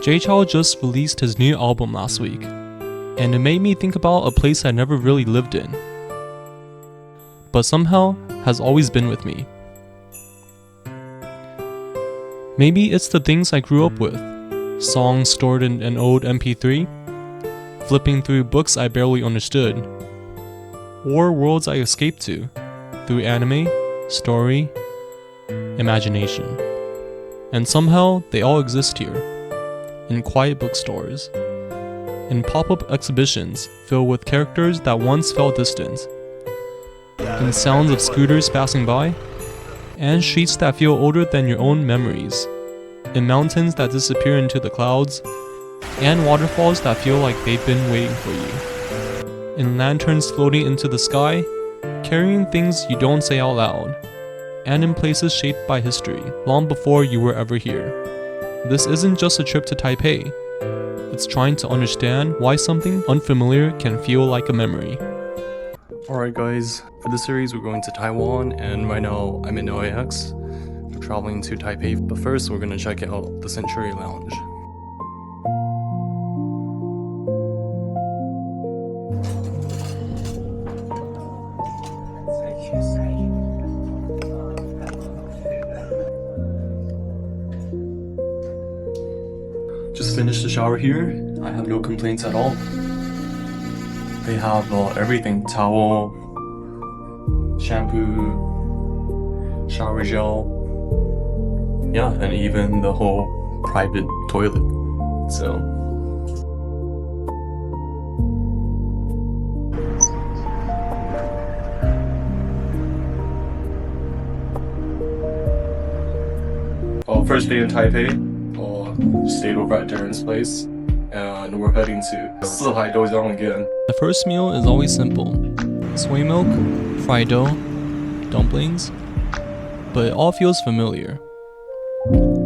Jay Chou just released his new album last week, and it made me think about a place I never really lived in, but somehow has always been with me. Maybe it's the things I grew up with, songs stored in an old MP3, flipping through books I barely understood, or worlds I escaped to through anime, story, imagination. And somehow they all exist here. In quiet bookstores, in pop-up exhibitions filled with characters that once felt distant, in sounds of scooters passing by, and streets that feel older than your own memories, in mountains that disappear into the clouds, and waterfalls that feel like they've been waiting for you, in lanterns floating into the sky, carrying things you don't say out loud, and in places shaped by history long before you were ever here. This isn't just a trip to Taipei, it's trying to understand why something unfamiliar can feel like a memory. Alright guys, for this series we're going to Taiwan, and right now I'm in LAX. We're traveling to Taipei, but first we're going to check out the Century Lounge. Just finished the shower here. I have no complaints at all. They have everything: towel, shampoo, shower gel, yeah, and even the whole private toilet. So first day in Taipei. Stayed over at Darren's place, and we're heading to Sihai Doujiang again. The first meal is always simple: soy milk, fried dough, dumplings, but it all feels familiar.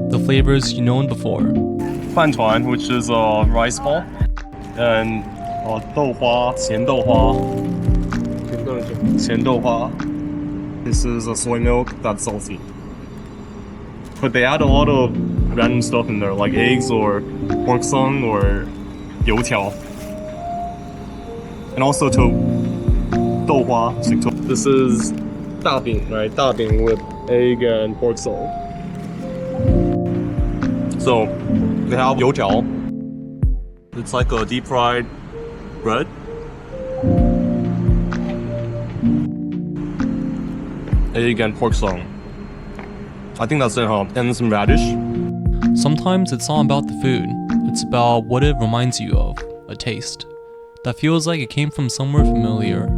The flavors you known before. Fantuan, which is a rice ball, and douhua, qian douhua. This is a soy milk that's salty. But they add a lot of random stuff in there, like eggs or pork song or youtiao. And also douhua. This is dabing, right? Dabing with egg and pork song. So they have youtiao. It's like a deep fried bread. Egg and pork song. I think that's it, huh? And some radish. Sometimes it's not about the food, it's about what it reminds you of, a taste that feels like it came from somewhere familiar,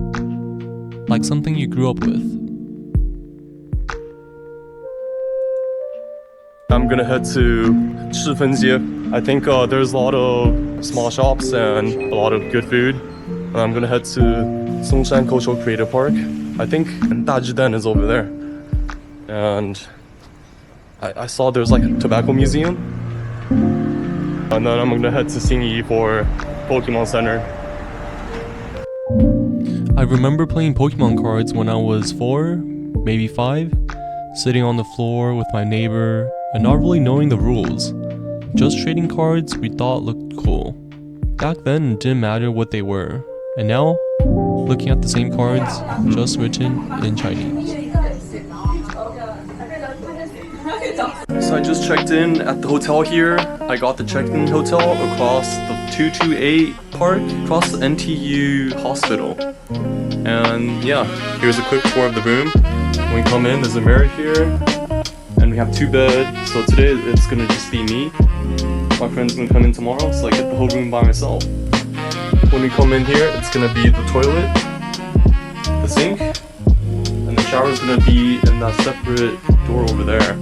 like something you grew up with. I'm gonna head to Shifen Jie. I think there's a lot of small shops and a lot of good food. And I'm gonna head to Songshan Cultural Creative Park. I think Dajiden is over there. And I saw there's like a tobacco museum. And then I'm gonna head to Xingyi for Pokemon Center. I remember playing Pokemon cards when I was 4, maybe 5, sitting on the floor with my neighbor and not really knowing the rules, just trading cards we thought looked cool. Back then it didn't matter what they were, and now, looking at the same cards, just written in Chinese. So I just checked in at the hotel here. I got the checked-in hotel across the 228 park, across the NTU hospital. And yeah, here's a quick tour of the room. When we come in, there's a mirror here, and we have 2 beds. So today it's gonna just be me. My friend's gonna come in tomorrow, so I get the whole room by myself. When we come in here, it's gonna be the toilet, the sink, and the shower's gonna be in that separate door over there.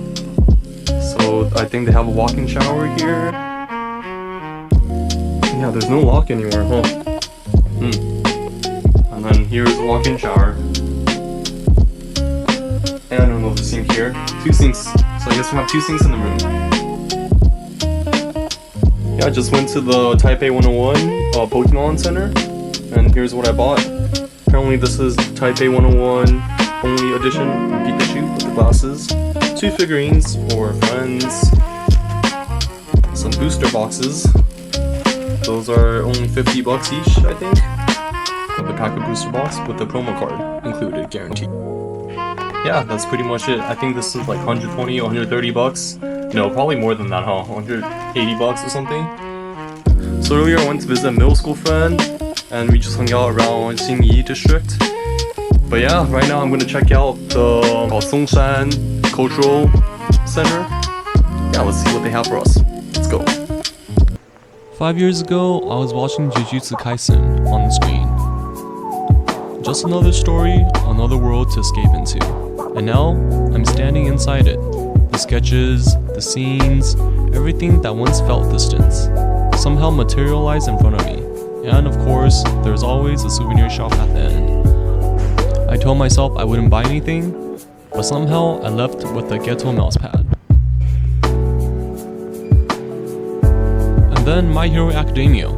So I think they have a walk-in shower here. Yeah, there's no lock anywhere, huh? And then here's a walk-in shower. And I don't know the sink here. 2 sinks. So I guess we have 2 sinks in the room. Yeah, I just went to the Taipei 101 Pokemon Center, and here's what I bought. Apparently this is Taipei 101 only edition Pikachu with the glasses. 2 figurines for friends, some booster boxes. Those are only 50 bucks each, I think. With the pack of booster box with the promo card included, guaranteed. Yeah, that's pretty much it. I think this is like 120 or 130 bucks. No, probably more than that, huh? 180 bucks or something. So earlier I went to visit a middle school friend and we just hung out around Xinyi district. But yeah, right now I'm gonna check out the Songshan Cultural Center. Yeah, let's see what they have for us. Let's go. 5 years ago, I was watching Jujutsu Kaisen on the screen. Just another story, another world to escape into. And now, I'm standing inside it. The sketches, the scenes, everything that once felt distant, somehow materialized in front of me. And of course, there's always a souvenir shop at the end. I told myself I wouldn't buy anything, but somehow I left with a ghetto mouse pad. And then My Hero Academia.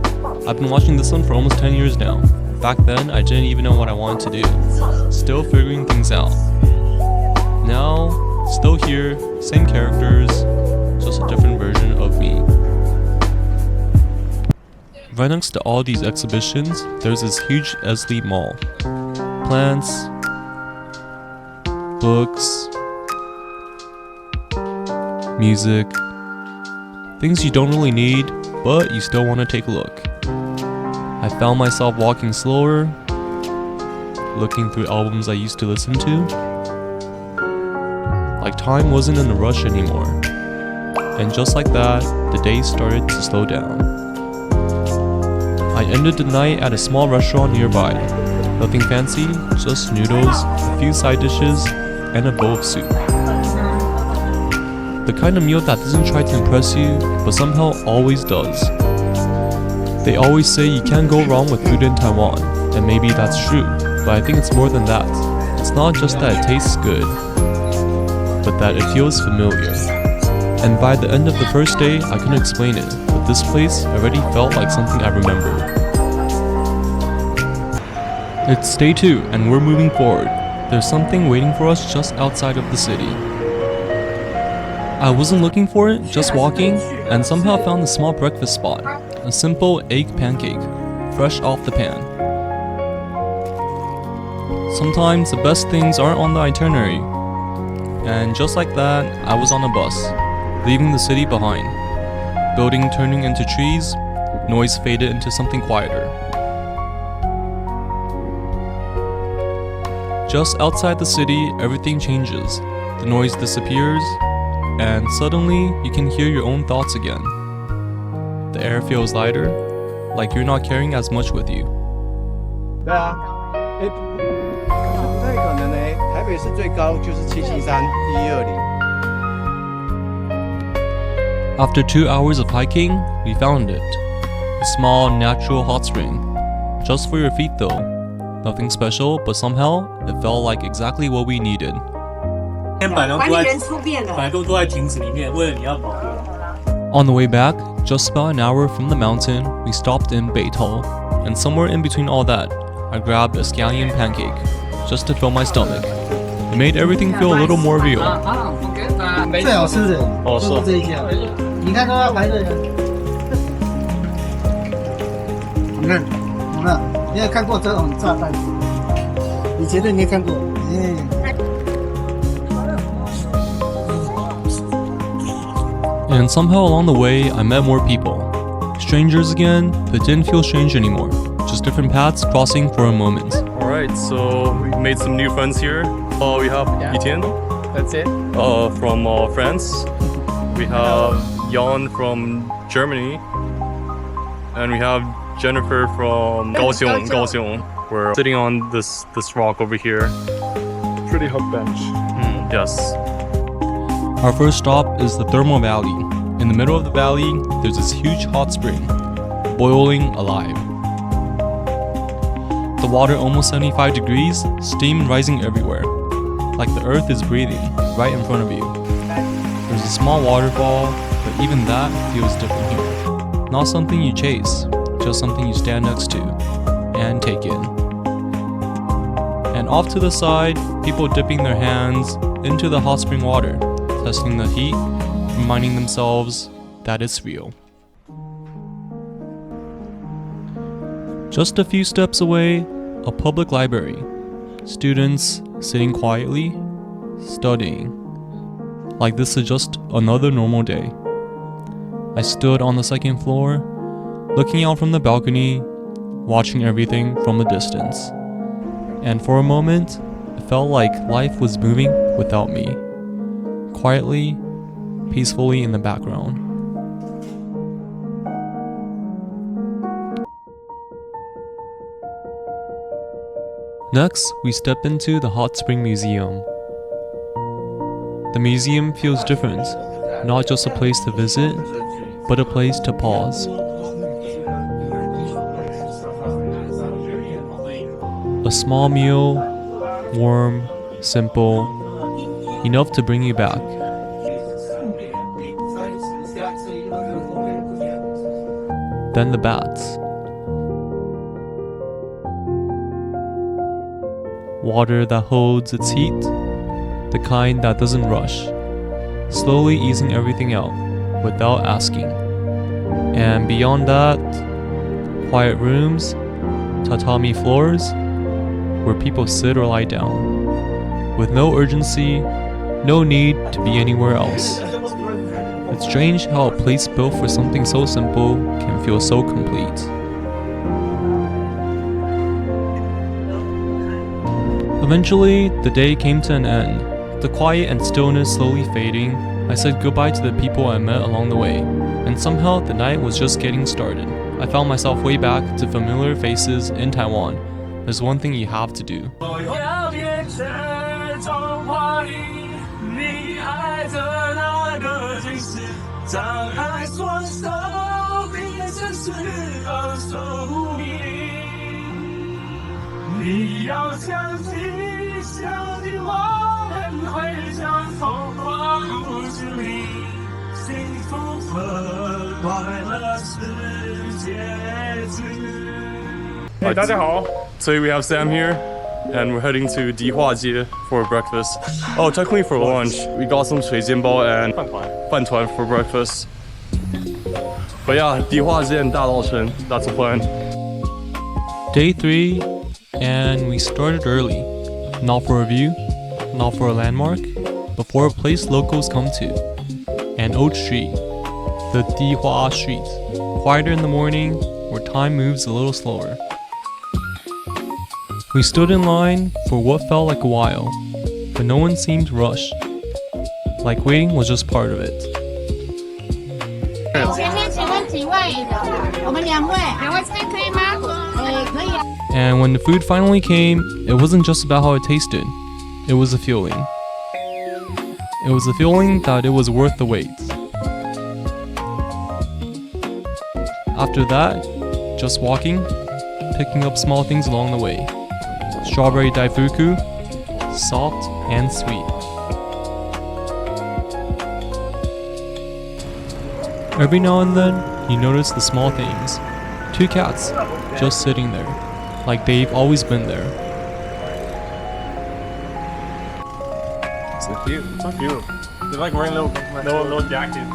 I've been watching this one for almost 10 years now. Back then, I didn't even know what I wanted to do. Still figuring things out. Now, still here, same characters, just a different version of me. Right next to all these exhibitions, there's this huge Esli mall. Plants, books, music, things you don't really need, but you still want to take a look. I found myself walking slower, looking through albums I used to listen to. Like time wasn't in a rush anymore. And just like that, the day started to slow down. I ended the night at a small restaurant nearby. Nothing fancy, just noodles, a few side dishes, and a bowl of soup. The kind of meal that doesn't try to impress you, but somehow always does. They always say you can't go wrong with food in Taiwan, and maybe that's true, but I think it's more than that. It's not just that it tastes good, but that it feels familiar. And by the end of the first day, I couldn't explain it, but this place already felt like something I remembered. It's day 2, and we're moving forward. There's something waiting for us just outside of the city. I wasn't looking for it, just walking, and somehow found a small breakfast spot. A simple egg pancake, fresh off the pan. Sometimes the best things aren't on the itinerary. And just like that, I was on a bus, leaving the city behind. Building turning into trees, noise faded into something quieter. Just outside the city, everything changes. The noise disappears, and suddenly you can hear your own thoughts again. The air feels lighter, like you're not carrying as much with you. 对啊，不太可能欸，台北市最高就是773 120。 After 2 hours of hiking, we found it. A small natural hot spring. Just for your feet though. Nothing special, but somehow it felt like exactly what we needed. 本来都在亭子里面，为了你要跑步。 On the way back, just about an hour from the mountain, we stopped in Beitou, and somewhere in between all that, I grabbed a scallion pancake, just to fill my stomach. It made everything feel a little more real. 最好吃的就是这一家，你看都要排队了。你看，有没有？你有看过这种炸弹？你绝对没看过。And somehow along the way, I met more people. Strangers again, but didn't feel strange anymore. Just different paths crossing for a moment. Alright, so we made some new friends here. We have Etienne. That's it. From France. We have Jan from Germany. And we have Jennifer from Kaohsiung. We're sitting on this rock over here. Pretty hot bench. Yes. Our first stop is the Thermal Valley. In the middle of the valley, there's this huge hot spring, boiling alive. The water almost 75 degrees, steam rising everywhere, like the earth is breathing right in front of you. There's a small waterfall, but even that feels different here. Not something you chase, just something you stand next to and take in. And off to the side, people dipping their hands into the hot spring water, testing the heat, reminding themselves that it's real. Just a few steps away, a public library. Students sitting quietly, studying. Like this is just another normal day. I stood on the second floor, looking out from the balcony, watching everything from a distance. And for a moment, it felt like life was moving without me. Quietly, peacefully in the background. Next, we step into the Hot Spring Museum. The museum feels different, not just a place to visit, but a place to pause. A small meal, warm, simple, enough to bring you back. Then the bats. Water that holds its heat, the kind that doesn't rush, slowly easing everything out without asking. And beyond that, quiet rooms, tatami floors, where people sit or lie down, with no urgency, no need to be anywhere else. It's strange how a place built for something so simple can feel so complete. Eventually, the day came to an end. The quiet and stillness slowly fading, I said goodbye to the people I met along the way, and somehow the night was just getting started. I found myself way back to familiar faces in Taiwan. There's one thing you have to do. Hey, 大家好. So we have Sam here, and we're heading to Dihua Street for breakfast. Oh, technically for lunch. We got some 水煎包 and 饭团 for breakfast. But yeah, Dihua Street and 大稻埕, that's the plan. Day 3, and we started early. Not for a view, not for a landmark, but for a place locals come to. An Old Street, the Dihua Street. Quieter in the morning, where time moves a little slower. We stood in line for what felt like a while, but no one seemed rushed. Like waiting was just part of it. And when the food finally came, it wasn't just about how it tasted. It was a feeling. It was a feeling that it was worth the wait. After that, just walking, picking up small things along the way. Strawberry daifuku, soft and sweet. Every now and then, you notice the small things. 2 cats, just sitting there, like they've always been there. So cute, so cute. They're like wearing little jackets.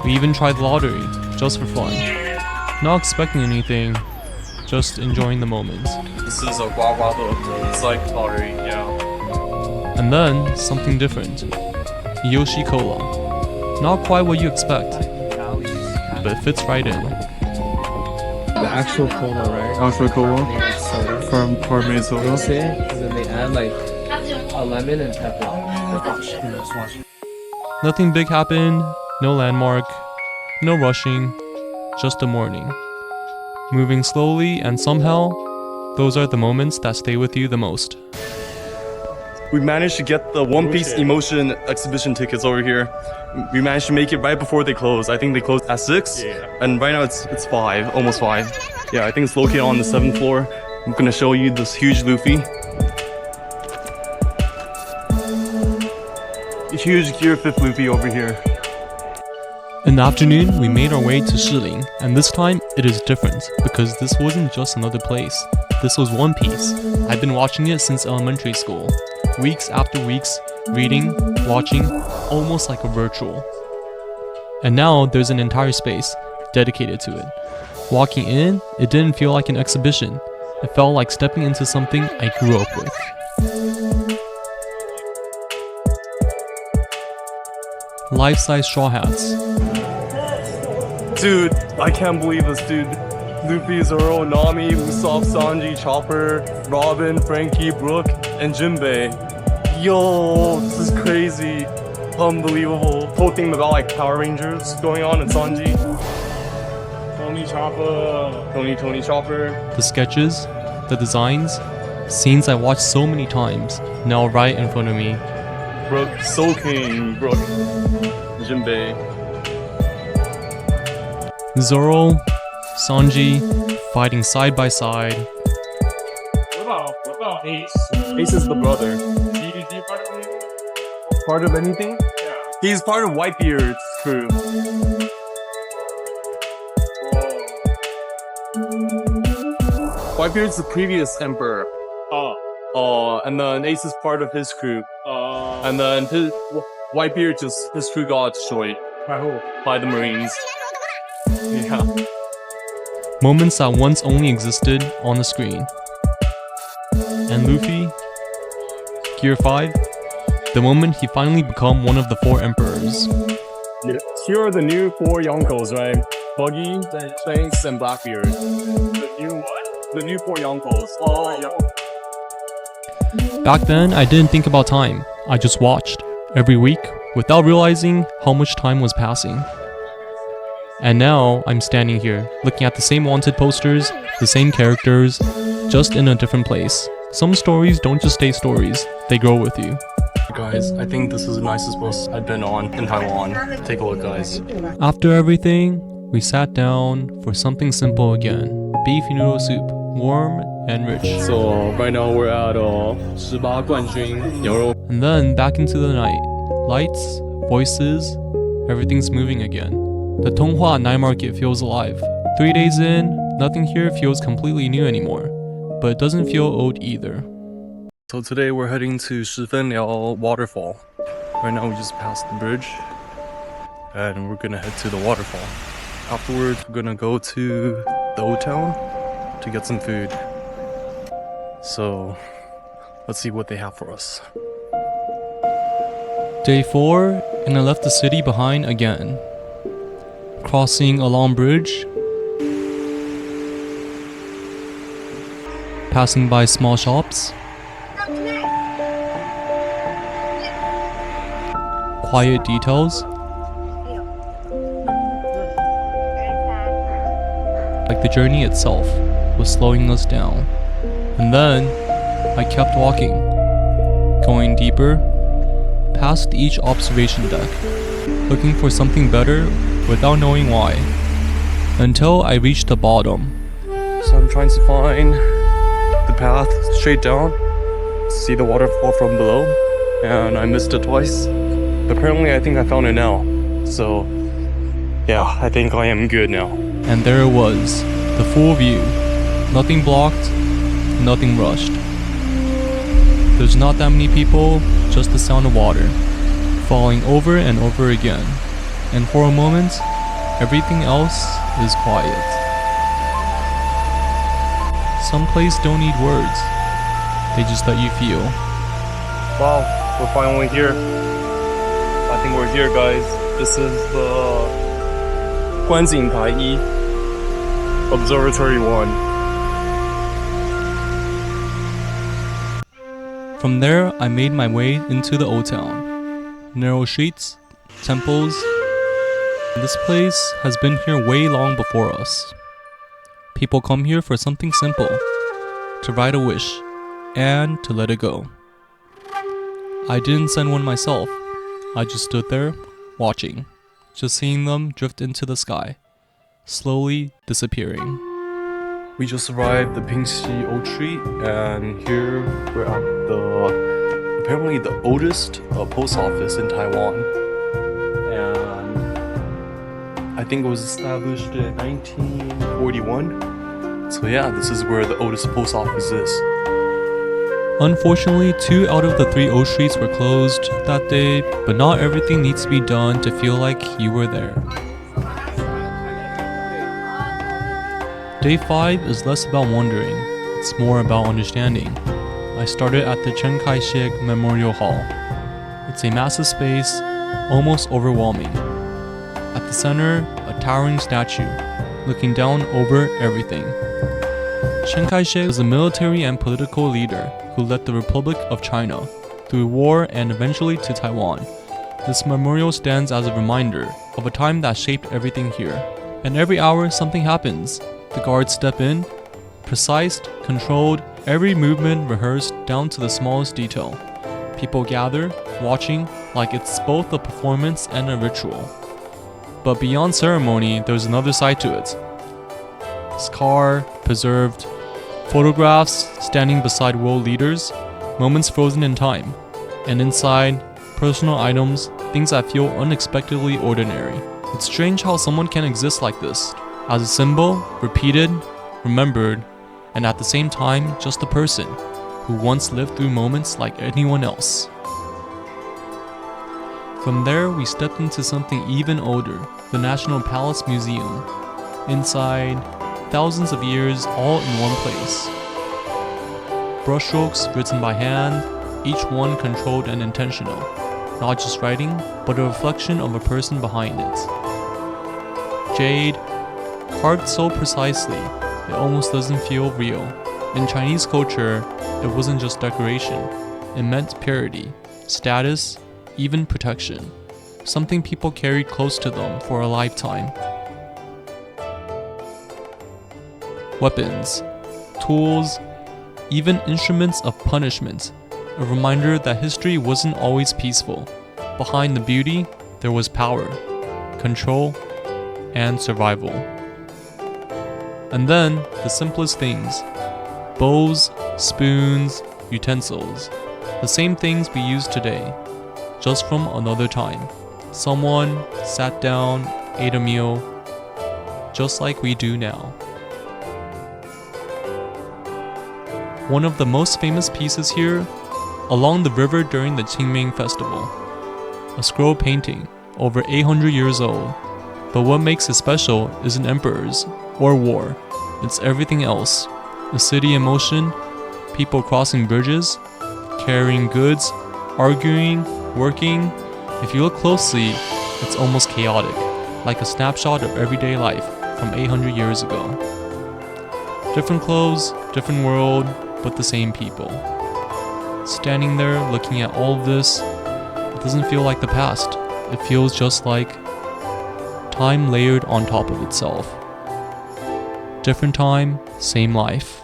We even tried the lottery, just for fun. Not expecting anything, just enjoying the moment. This is a guaguado. It's like lottery, yeah. And then, something different. Yoshi Cola. Not quite what you expect, but it fits right in. The actual cola, right? Actual cola? Soda. From carbonated soda? And then they add like a lemon and pepper. Nothing big happened, no landmark, no rushing, just a morning. Moving slowly, and somehow, those are the moments that stay with you the most. We managed to get the One Piece Emotion exhibition tickets over here. We managed to make it right before they close. I think they closed at 6, and right now it's 5, almost 5. Yeah, I think it's located on the 7th floor. I'm gonna show you this huge Luffy. A huge Gear 5th Luffy over here. In the afternoon, we made our way to Shiling, and this time it is different because this wasn't just another place. This was One Piece. I've been watching it since elementary school. Weeks after weeks, reading, watching, almost like a virtual. And now there's an entire space dedicated to it. Walking in, it didn't feel like an exhibition. It felt like stepping into something I grew up with. Life-size straw hats. Dude, I can't believe this, dude. Luffy, Zoro, Nami, Usopp, Sanji, Chopper, Robin, Frankie, Brook, and Jinbei. Yo, this is crazy. Unbelievable. Whole thing about like Power Rangers going on in Sanji. Tony Chopper. Tony Chopper. The sketches, the designs, scenes I watched so many times, now right in front of me. Brook, Soul King, Brook, Jinbei. Zoro, Sanji, fighting side by side. What about Ace? Ace is the brother. Is he part of anything? Part of anything? Yeah. He's part of Whitebeard's crew. Whitebeard's the previous emperor. And then Ace is part of his crew. And then Whitebeard his crew got destroyed. By who? By the Marines. Yeah. Moments that once only existed on the screen. And Luffy, Gear 5, the moment he finally become one of the 4 emperors. Here are the new 4 Yonkos, right? Buggy, Shanks, and Blackbeard. The new what? The new 4 Yonkos. Back then, I didn't think about time. I just watched, every week, without realizing how much time was passing. And now, I'm standing here, looking at the same wanted posters, the same characters, just in a different place. Some stories don't just stay stories, they grow with you. Guys, I think this is the nicest bus I've been on in Taiwan. Take a look, guys. After everything, we sat down for something simple again. Beef noodle soup, warm and rich. So, right now we're at 18冠军牛肉. And then back into the night. Lights, voices, everything's moving again. The Tonghua night market feels alive. 3 days in, nothing here feels completely new anymore. But it doesn't feel old either. So today we're heading to Shifen Old Waterfall. Right now we just passed the bridge. And we're gonna head to the waterfall. Afterwards we're gonna go to the old town to get some food. So let's see what they have for us. Day 4, and I left the city behind again. Crossing a long bridge. Passing by small shops. Quiet details. Like the journey itself was slowing us down. And then I kept walking, going deeper, past each observation deck, looking for something better without knowing why, until I reached the bottom. So I'm trying to find the path straight down to see the waterfall from below, and I missed it twice. But apparently I think I found it now. So yeah, I think I am good now. And there it was, the full view. Nothing blocked, nothing rushed. There's not that many people, just the sound of water, falling over and over again. And for a moment, everything else is quiet. Some places don't need words, they just let you feel. Wow, we're finally here. I think we're here, guys. This is the Guanjingtai 1, Observatory 1. From there, I made my way into the old town. Narrow streets, temples. This place has been here way long before us. People come here for something simple, to write a wish, and to let it go. I didn't send one myself. I just stood there, watching, just seeing them drift into the sky, slowly disappearing. We just arrived at the Shifen Old Street, and here we're at the apparently the oldest post office in Taiwan, and I think it was established in 1941. So yeah, this is where the oldest post office is. Unfortunately, 2 out of the 3 old streets were closed that day, but not everything needs to be done to feel like you were there. Day 5 is less about wondering, it's more about understanding. I started at the Kai-shek Memorial Hall. It's a massive space, almost overwhelming. At the center, a towering statue, looking down over everything. Chiang Kai-shek was a military and political leader who led the Republic of China through war and eventually to Taiwan. This memorial stands as a reminder of a time that shaped everything here. And every hour something happens. The guards step in, precise, controlled, every movement rehearsed down to the smallest detail. People gather, watching like it's both a performance and a ritual. But beyond ceremony, there's another side to it. Scar, preserved, photographs standing beside world leaders, moments frozen in time, and inside, personal items, things that feel unexpectedly ordinary. It's strange how someone can exist like this, as a symbol, repeated, remembered, and at the same time, just a person who once lived through moments like anyone else. From there, we stepped into something even older, the National Palace Museum. Inside, thousands of years all in one place. Brushstrokes written by hand, each one controlled and intentional. Not just writing, but a reflection of a person behind it. Jade, carved so precisely, it almost doesn't feel real. In Chinese culture, it wasn't just decoration. It meant purity, status, even protection. Something people carried close to them for a lifetime. Weapons, tools, even instruments of punishment. A reminder that history wasn't always peaceful. Behind the beauty, there was power, control, and survival. And then, the simplest things. Bowls, spoons, utensils. The same things we use today, just from another time. Someone sat down, ate a meal, just like we do now. One of the most famous pieces here, along the river during the Qingming festival. A scroll painting, over 800 years old. But what makes it special isn't emperors or war, it's everything else. A city in motion, people crossing bridges, carrying goods, arguing, working. If you look closely, it's almost chaotic, like a snapshot of everyday life from 800 years ago. Different clothes, different world, but the same people. Standing there looking at all of this, it doesn't feel like the past. It feels just like time layered on top of itself. Different time, same life.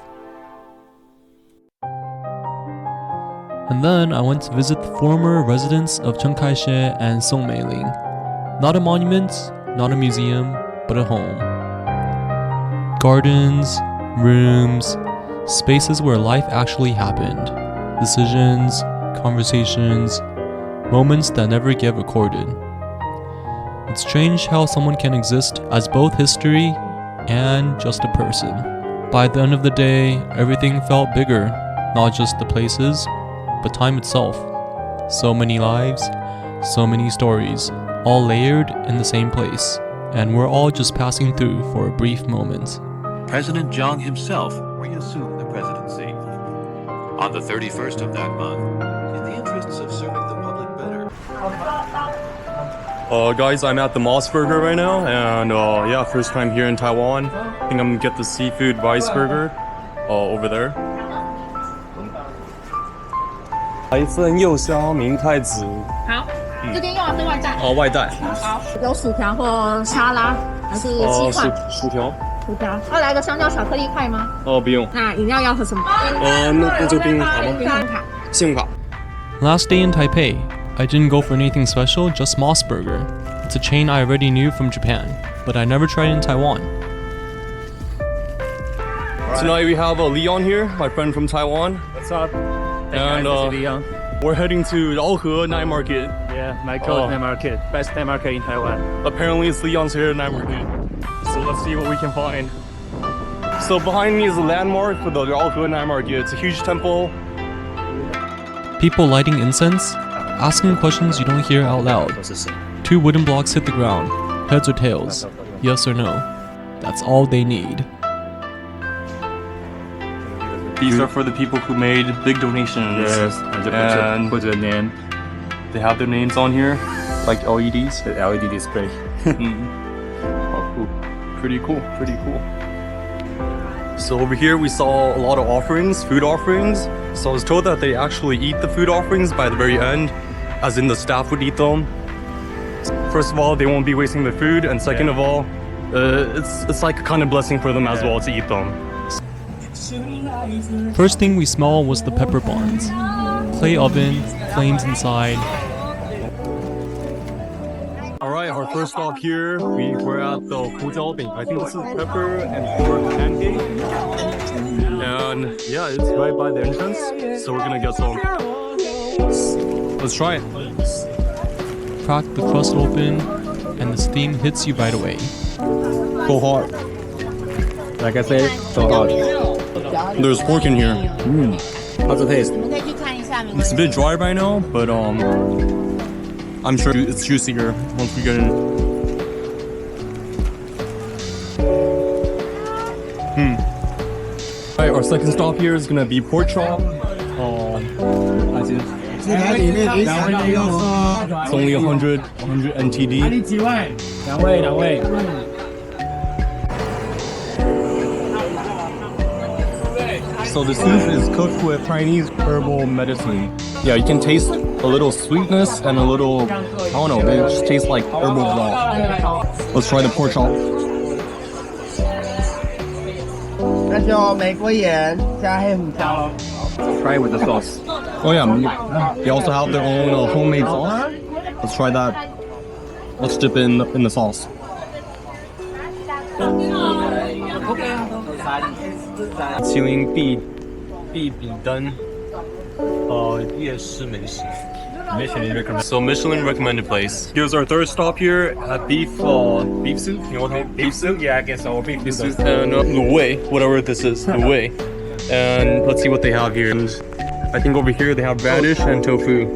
And then I went to visit the former residence of Chiang Kai-shek and Song Meiling. Not a monument, not a museum, but a home. Gardens, rooms, spaces where life actually happened. Decisions, conversations, moments that never get recorded. It's strange how someone can exist as both history and just a person. By the end of the day, everything felt bigger, not just the places, but time itself. So many lives, so many stories, all layered in the same place, and we're all just passing through for a brief moment. President Chiang himself reassumed the presidency. On the 31st of that month, in the interests of serving the public better. Guys, I'm at the Moss Burger right now, and yeah, first time here in Taiwan. I think I'm gonna get the seafood rice burger over there. 来一份柚香明太子。好，这边用的是外带。外带。好，有薯条或沙拉，还是鸡块？薯条。薯条。要来个香蕉巧克力块吗？不用。那饮料要喝什么？那就冰卡吗？冰卡。信用卡。Last day in Taipei, I didn't go for anything special, just Moss Burger. It's a chain I already knew from Japan, but I never tried in Taiwan. Tonight we have Leon here, my friend from Taiwan. What's up? And we're heading to Raohe Night Market. Yeah, my night market. Best night market in Taiwan. Apparently it's Leon's here night market. So let's see what we can find. So behind me is a landmark for the Raohe Night Market. It's a huge temple. People lighting incense, asking questions you don't hear out loud. 2 wooden blocks hit the ground. Heads or tails? Yes or no? That's all they need. These are for the people who made big donations. Yes, and put the name. They have their names on here, like LEDs. The LED display. Oh, cool. Pretty cool, pretty cool. So over here we saw a lot of offerings, food offerings. So I was told that they actually eat the food offerings by the very end, as in the staff would eat them. First of all, they won't be wasting the food, and second of all, it's like a kind of blessing for them as well to eat them. First thing we smelled was the pepper buns. Clay oven, flames inside. Alright, our first stop here, we were at the hotel thing. I think this is pepper and pork pancake. And yeah, it's right by the entrance, so we're gonna get some. Let's try it. Crack the crust open, and the steam hits you right away. So hot. Like I said, so hot. There's pork in here. How's it taste? It's a bit dry right now, but I'm sure it's juicier once we get in. Alright, our second stop here is gonna be pork chop. It's only 100 NTD. So the soup is cooked with Chinese herbal medicine. Yeah, you can taste a little sweetness and a little, I don't know, it just tastes like herbal broth. Let's try the pork chop. Try it with the sauce. Oh yeah, they also have their own homemade sauce. Let's try that. Let's dip in the sauce. Qing Bi Bing Dan. So Michelin recommended place. Here's our third stop here at beef soup. You know what beef soup? Yeah, I guess so. Beef soup and Lu Wei, whatever this is, Lu Wei. And let's see what they have here. And I think over here they have radish and tofu.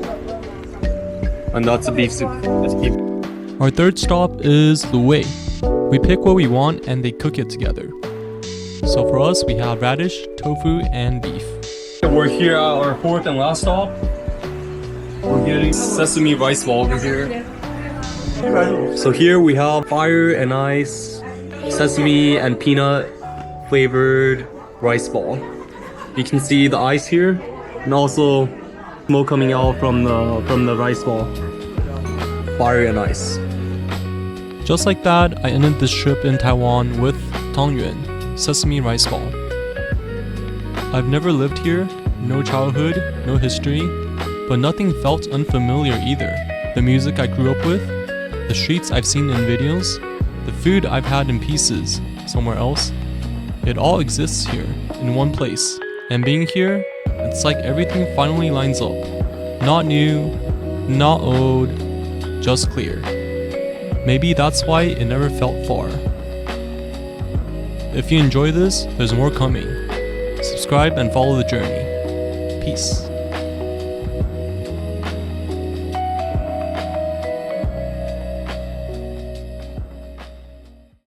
And that's a beef soup. Let's keep. Our third stop is Lu Wei. We pick what we want and they cook it together. So for us, we have radish, tofu, and beef. We're here at our fourth and last stop. We're getting sesame rice ball over here. So here we have fire and ice, sesame and peanut flavored rice ball. You can see the ice here, and also smoke coming out from the rice ball. Fire and ice. Just like that, I ended this trip in Taiwan with Tangyuan, sesame rice ball. I've never lived here, no childhood, no history, but nothing felt unfamiliar either. The music I grew up with, the streets I've seen in videos, the food I've had in pieces somewhere else, it all exists here in one place. And being here, it's like everything finally lines up. Not new, not old, just clear. Maybe that's why it never felt far. If you enjoy this, there's more coming. Subscribe and follow the journey. Peace.